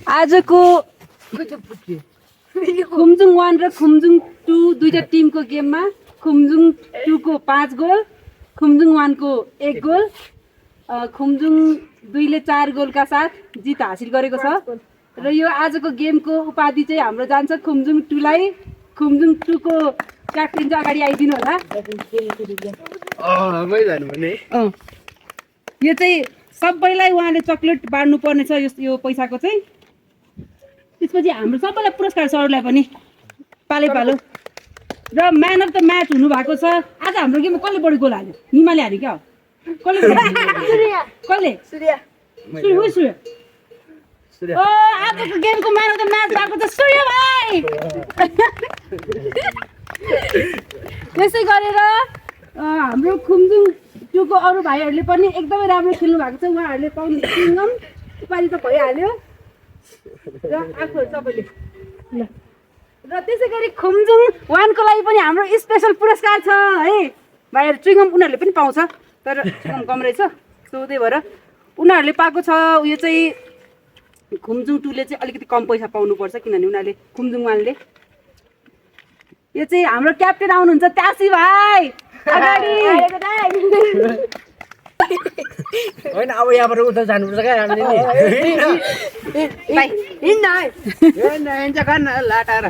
आजको खुम्जुङ 1 र खुम्जुङ 2 दुईटा टिमको गेममा खुम्जुङ 2 को 5 गोल, खुम्जुङ 1 को 1 गोल, खुम्जुङ 2 ले 4 गोलका साथ जित हासिल गरेको छ। र यो आजको गेमको उपाधि चाहिँ हाम्रो जान्छ खुम्जुङ 2 लाई। खुम्जुङ 2 को क्याप्टेन चाहिँ अगाडि आइदिनु होला। यो चाहिँ सबैलाई उहाँले चकलेट बाँड्नु पर्ने छ यो पैसाको चाहिँ। त्यसपछि हाम्रो सबैलाई पुरस्कार छ, अरूलाई पनि पालै पालो। र म्यान अफ द म्याच हुनु भएको छ। आज हाम्रो गेममा कसले बढी गोल हाल्यो? निमाले हाल्यो क्या? कसले? सूर्य। आजको गेमको म्यान अफ द म्याच भएको छ सूर्य भाइ। त्यसै गरेर हाम्रो खुम्जुङ 2 को अरू भाइहरूले पनि एकदमै राम्रो खेल्नु भएको छ। उहाँहरूले पाउने सिङ्गम उपाधि त भइहाल्यो र आफूहरू सबैले ल। र त्यसै गरी खुम्जुङ 1 को लागि पनि हाम्रो स्पेसल पुरस्कार छ है भाइहरू। चुइङम उनीहरूले पनि पाउँछ, तर चुइङम कम रहेछ, सो त्यही भएर उनीहरूले पाएको छ। उयो चाहिँ खुम्जुङ 2 ले चाहिँ अलिकति कम पैसा पाउनुपर्छ, किनभने उनीहरूले खुम्जुङ 1 ले। यो चाहिँ हाम्रो क्याप्टेन आउनुहुन्छ त्यासी भाइ अगाडि। होइन अब यहाँबाट उता जानुपर्छ क्या हामीले नि। भाइ हिँड्न है। हिँड्छ गर्न लाटाएर।